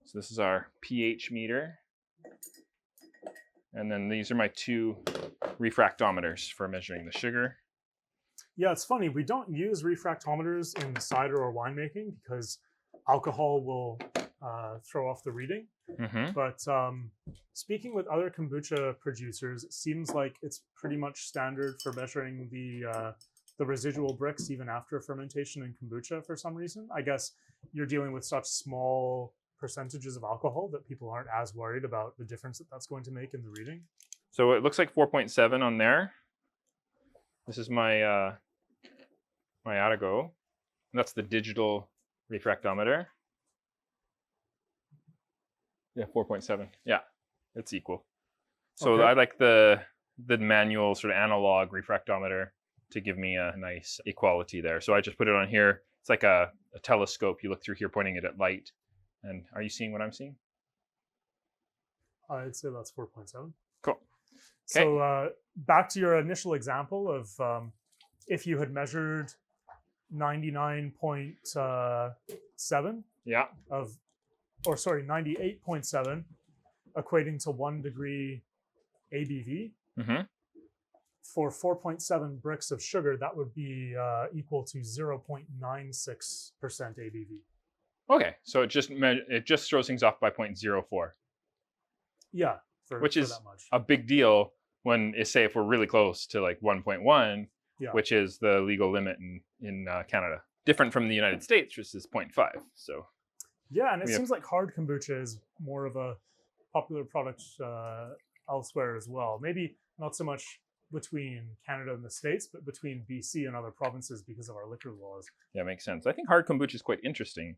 So this is our pH meter. And then these are my 2 refractometers for measuring the sugar. Yeah, it's funny. We don't use refractometers in cider or winemaking because alcohol will throw off the reading. But speaking with other kombucha producers, it seems like it's pretty much standard for measuring the residual bricks even after fermentation in kombucha for some reason. I guess you're dealing with such small percentages of alcohol that people aren't as worried about the difference that that's going to make in the reading. So it looks like 4.7 on there. This is my my Atago. That's the digital refractometer. Yeah, 4.7. Yeah, it's equal. So Okay. I like the manual sort of analog refractometer to give me a nice equality there. So I just put it on here. It's like a telescope. You look through here pointing it at light. And are you seeing what I'm seeing? I'd say that's 4.7. Cool. So back to your initial example of if you had measured 99.7 Yeah. of, or sorry, 98.7, equating to 1 degree ABV. For 4.7 bricks of sugar, that would be equal to 0.96% ABV. Okay, so it just throws things off by 0.04, Yeah, which is that much. a big deal when, say, if we're really close to like 1.1, which is the legal limit in Canada. Different from the United States, which is 0.5. So yeah, and it seems like hard kombucha is more of a popular product elsewhere as well. Maybe not so much between Canada and the States, but between BC and other provinces because of our liquor laws. Yeah, makes sense. I think hard kombucha is quite interesting.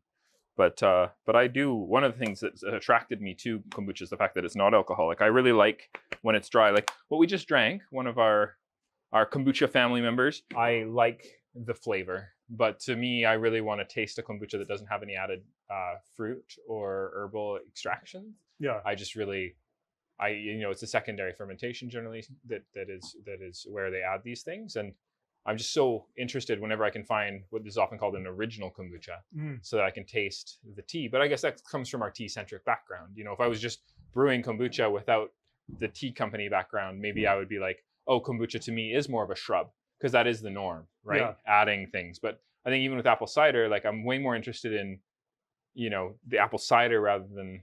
But I do, one of the things that attracted me to kombucha is the fact that it's not alcoholic. I really like when it's dry. Like what we just drank, one of our kombucha family members, I like the flavor. But to me, I really want to taste a kombucha that doesn't have any added fruit or herbal extractions. Yeah. I just really, it's a secondary fermentation generally that is where they add these things. And I'm just so interested whenever I can find what is often called an original kombucha so that I can taste the tea. But I guess that comes from our tea-centric background. If I was just brewing kombucha without the tea company background, maybe I would be like, oh, kombucha to me is more of a shrub because that is the norm, right? Yeah. Adding things. But I think even with apple cider, like I'm way more interested in, the apple cider rather than,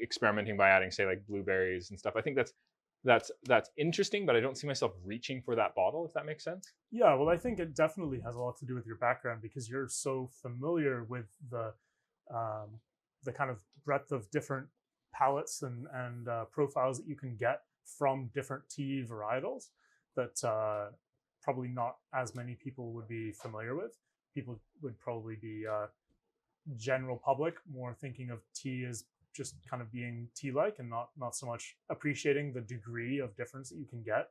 experimenting by adding, say, like blueberries and stuff. I think that's interesting, but I don't see myself reaching for that bottle, if that makes sense. Yeah, well, I think it definitely has a lot to do with your background because you're so familiar with the kind of breadth of different palettes and profiles that you can get from different tea varietals that probably not as many people would be familiar with. People would probably be general public, more thinking of tea as just kind of being tea-like and not so much appreciating the degree of difference that you can get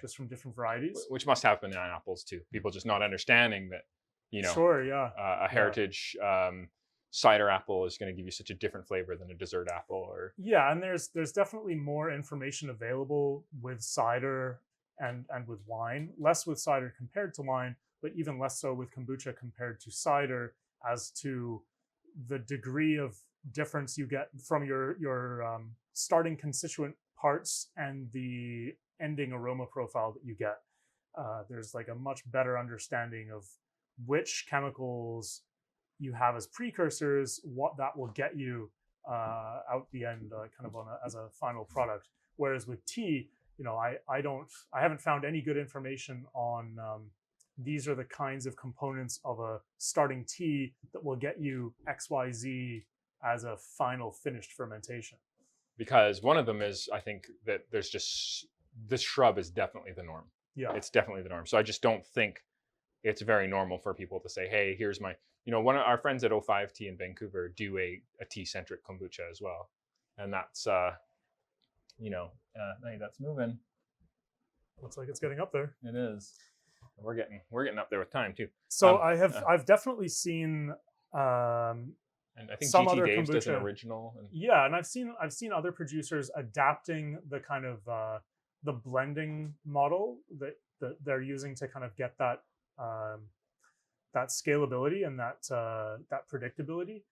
just from different varieties. Which must happen in apples too. People just not understanding that, Sure, yeah. A heritage cider apple is going to give you such a different flavor than a dessert apple. Or yeah, and there's definitely more information available with cider and with wine. Less with cider compared to wine, but even less so with kombucha compared to cider, as to the degree of difference you get from your starting constituent parts and the ending aroma profile that you get. There's like a much better understanding of which chemicals you have as precursors, what that will get you out the end, kind of as a final product. Whereas with tea, I haven't found any good information on these are the kinds of components of a starting tea that will get you XYZ as a final finished fermentation. Because one of them is, I think that there's just, this shrub is definitely the norm. Yeah, it's definitely the norm. So I just don't think it's very normal for people to say, hey, here's my, one of our friends at O5 Tea in Vancouver do a tea-centric kombucha as well. And that's, hey, that's moving. Looks like it's getting up there. It is. We're getting up there with time too. So I've definitely seen and I think some GT other Dave's does an kombucha. original. Yeah, and I've seen other producers adapting the kind of the blending model that they're using to kind of get that that scalability and that predictability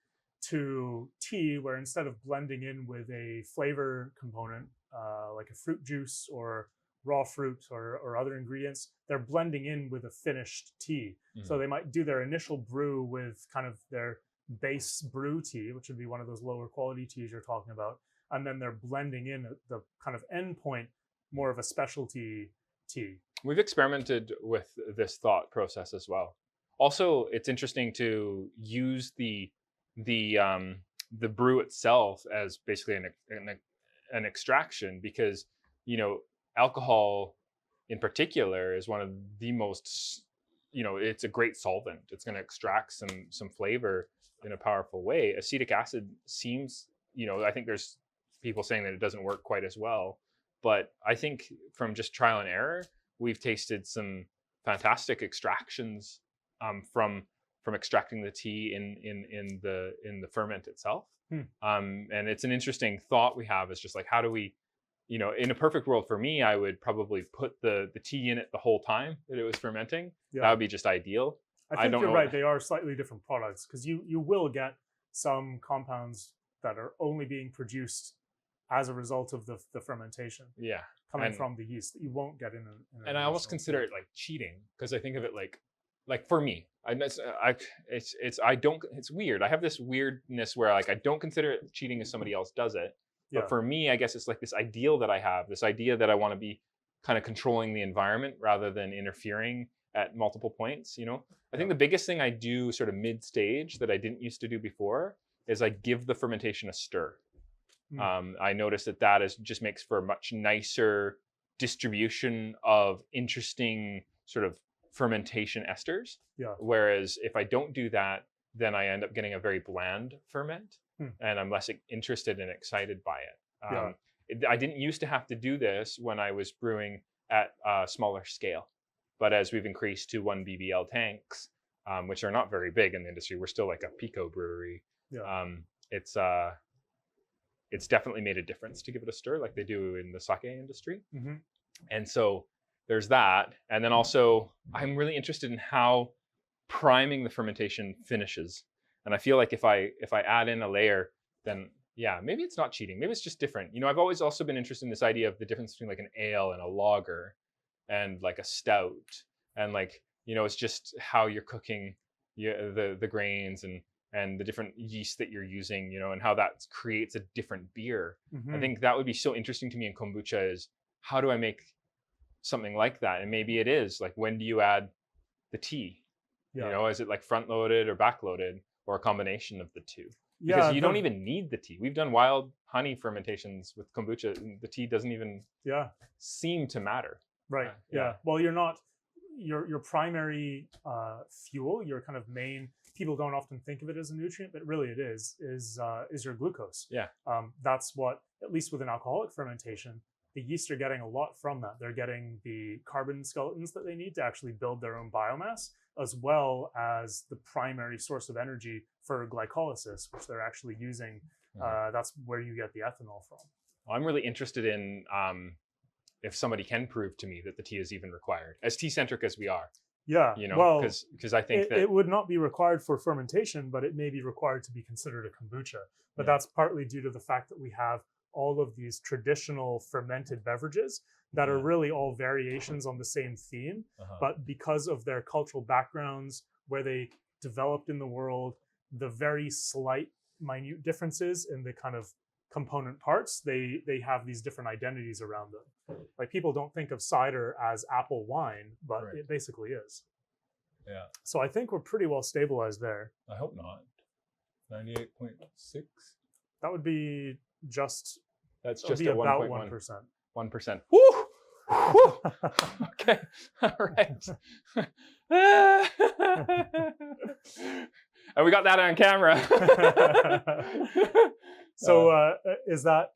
to tea, where instead of blending in with a flavor component like a fruit juice or raw fruit or other ingredients, they're blending in with a finished tea. Mm-hmm. So they might do their initial brew with kind of their base brew tea, which would be one of those lower quality teas you're talking about, and then they're blending in at the kind of end point more of a specialty tea. We've experimented with this thought process as well. Also, it's interesting to use the brew itself as basically an extraction, because alcohol in particular is one of the most, it's a great solvent. It's going to extract some flavor in a powerful way. Acetic acid seems, I think there's people saying that it doesn't work quite as well, but I think from just trial and error, we've tasted some fantastic extractions from extracting the tea in the ferment itself. And it's an interesting thought we have, is just like, how do we, in a perfect world for me, I would probably put the tea in it the whole time that it was fermenting. Yeah. That would be just ideal. I think you're right. They are slightly different products, because you will get some compounds that are only being produced as a result of the fermentation. Yeah. Coming from the yeast that you won't get in and I almost consider it like cheating, because I think of it like for me, it's weird. I have this weirdness where like I don't consider it cheating if somebody else does it. But for me, I guess it's like this ideal that I have, this idea that I want to be kind of controlling the environment rather than interfering at multiple points. I think the biggest thing I do sort of mid-stage that I didn't used to do before is I give the fermentation a stir. I noticed that just makes for a much nicer distribution of interesting sort of fermentation esters. Yeah. Whereas if I don't do that, then I end up getting a very bland ferment, and I'm less interested and excited by it. I didn't used to have to do this when I was brewing at a smaller scale, but as we've increased to 1 BBL tanks, which are not very big in the industry, we're still like a pico brewery. Yeah. It's definitely made a difference to give it a stir, like they do in the sake industry. Mm-hmm. And so there's that. And then also, I'm really interested in how priming the fermentation finishes. And I feel like if I add in a layer, then yeah, maybe it's not cheating. Maybe it's just different. I've always also been interested in this idea of the difference between like an ale and a lager and like a stout. And like, it's just how you're cooking the grains and the different yeast that you're using, and how that creates a different beer. Mm-hmm. I think that would be so interesting to me in kombucha, is how do I make something like that? And maybe it is like, when do you add the tea? Yeah. Is it like front loaded or back loaded, or a combination of the two? Because you don't even need the tea. We've done wild honey fermentations with kombucha, and the tea doesn't even seem to matter. Right. Yeah. Well, you're not your primary fuel, your kind of main. People don't often think of it as a nutrient, but really it is your glucose. Yeah. That's what, at least with an alcoholic fermentation, the yeast are getting a lot from that. They're getting the carbon skeletons that they need to actually build their own biomass, as well as the primary source of energy for glycolysis, which they're actually using. That's where you get the ethanol from. Well, I'm really interested in if somebody can prove to me that the tea is even required, as tea-centric as we are. Yeah, you know, well, because I think that it would not be required for fermentation, but it may be required to be considered a kombucha. But that's partly due to the fact that we have all of these traditional fermented beverages that are really all variations on the same theme, but because of their cultural backgrounds, where they developed in the world, the very slight, minute differences in the kind of component parts, they have these different identities around them. Like, people don't think of cider as apple wine, but it basically is. Yeah. So I think we're pretty well stabilized there. I hope not. 98.6. That would be just. That's just at about 1%. 1%. Woo! Woo! Okay. All right. And we got that on camera. So is that?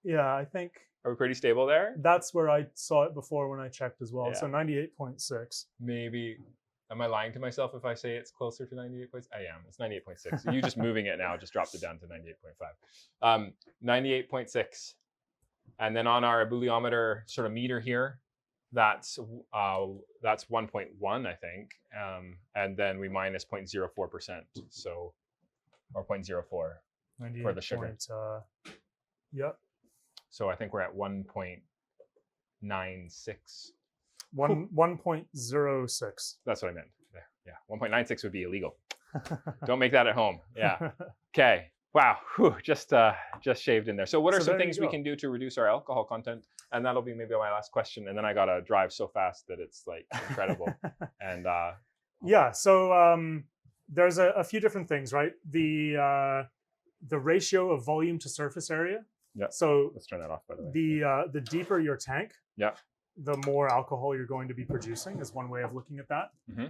Yeah, I think. Are we pretty stable there? That's where I saw it before when I checked as well. Yeah. So 98.6. Maybe. Am I lying to myself if I say it's closer to 98.6? I am. It's 98.6. You just moving it now just dropped it down to 98.5. 98.6. And then on our ebulliometer sort of meter here, that's 1.1, I think. And then we minus 0.04%. So, or 0.04 for the sugar. Yep. So I think we're at 1.96. 1.06. That's what I meant. There. Yeah. 1.96 would be illegal. Don't make that at home. Yeah. Okay. Wow. Whew. Just shaved in there. So what are some things we can do to reduce our alcohol content? And that'll be maybe my last question. And then I gotta drive so fast that it's like incredible. And yeah. So there's a few different things, right? The ratio of volume to surface area. Yeah. So let's turn that off, by the way. The deeper your tank, the more alcohol you're going to be producing is one way of looking at that. Mm-hmm.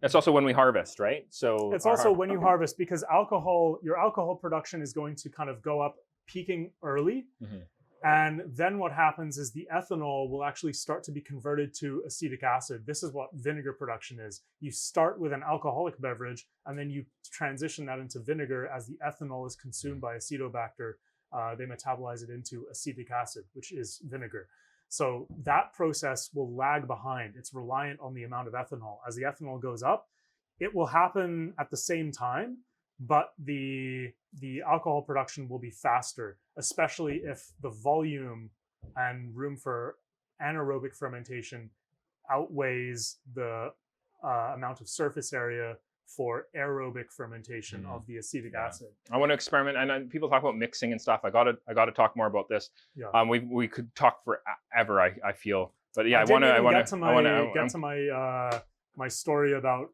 It's also when we harvest, right? So it's also when you harvest, because your alcohol production is going to kind of go up, peaking early. Mm-hmm. And then what happens is the ethanol will actually start to be converted to acetic acid. This is what vinegar production is. You start with an alcoholic beverage, and then you transition that into vinegar. As the ethanol is consumed by acetobacter, they metabolize it into acetic acid, which is vinegar. So that process will lag behind. It's reliant on the amount of ethanol. As the ethanol goes up, it will happen at the same time, but the alcohol production will be faster, especially if the volume and room for anaerobic fermentation outweighs the amount of surface area for aerobic fermentation of the acetic acid. I want to experiment, and people talk about mixing and stuff. I got to talk more about this. Yeah. We could talk forever. I feel, but yeah, I want to get to my story about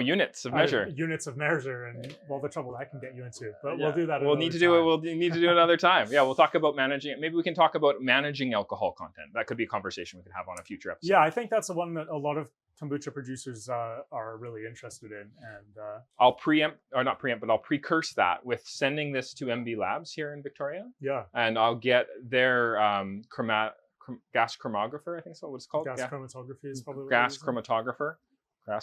units of measure. Units of measure, and the trouble that can get you into. But we'll do that. We'll need to do it. We'll need to do it another time. Yeah, we'll talk about managing it. Maybe we can talk about managing alcohol content. That could be a conversation we could have on a future episode. Yeah, I think that's the one that a lot of kombucha producers are really interested in. And I'll I'll precurse that with sending this to MB Labs here in Victoria. Yeah. And I'll get their gas chromatographer, I think that's what it's called. Gas chromatography is probably gas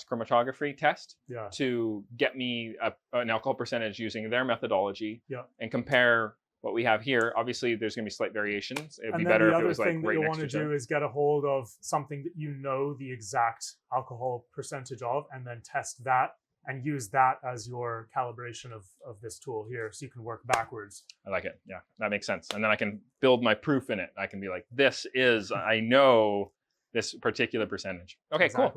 chromatography test to get me an alcohol percentage using their methodology and compare what we have here. Obviously, there's going to be slight variations. It'd be better if it was like right next to each other. The other thing that you want to do is get a hold of something that you know the exact alcohol percentage of, and then test that and use that as your calibration of this tool here, so you can work backwards. I like it. Yeah, that makes sense. And then I can build my proof in it. I can be like, I know this particular percentage. Okay, cool.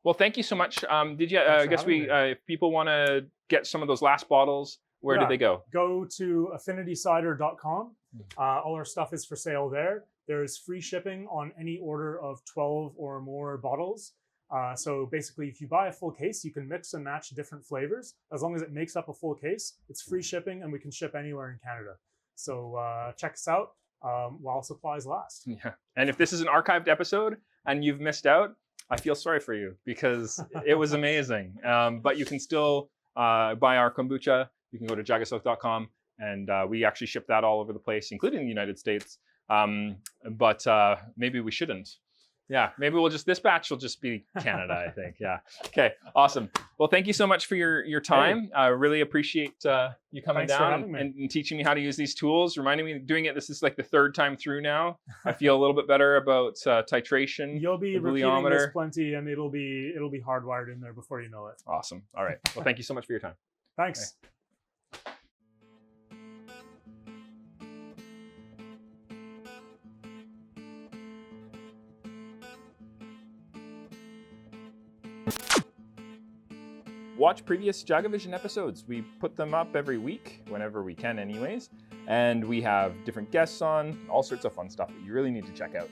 Well, thank you so much. I guess if people want to get some of those last bottles, where do they go? Go to affinitycider.com. All our stuff is for sale there. There's free shipping on any order of 12 or more bottles. So basically, if you buy a full case, you can mix and match different flavors. As long as it makes up a full case, it's free shipping, and we can ship anywhere in Canada. So check us out. while supplies last. Yeah. And if this is an archived episode and you've missed out, I feel sorry for you because it was amazing. But you can still buy our kombucha. You can go to jagasilk.com, and we actually ship that all over the place, including the United States. But maybe we shouldn't. Yeah, maybe this batch will just be Canada, I think. Yeah. Okay, awesome. Well, thank you so much for your time. I really appreciate you coming Thanks for down having me. and teaching me how to use these tools, reminding me of doing it. This is like the third time through now. I feel a little bit better about titration. You'll be repeating this ebulliometer. plenty, and it'll be hardwired in there before you know it. Awesome. All right. Well, thank you so much for your time. Thanks. Okay. Watch previous JagaVision episodes. We put them up every week, whenever we can anyways. And we have different guests on, all sorts of fun stuff that you really need to check out.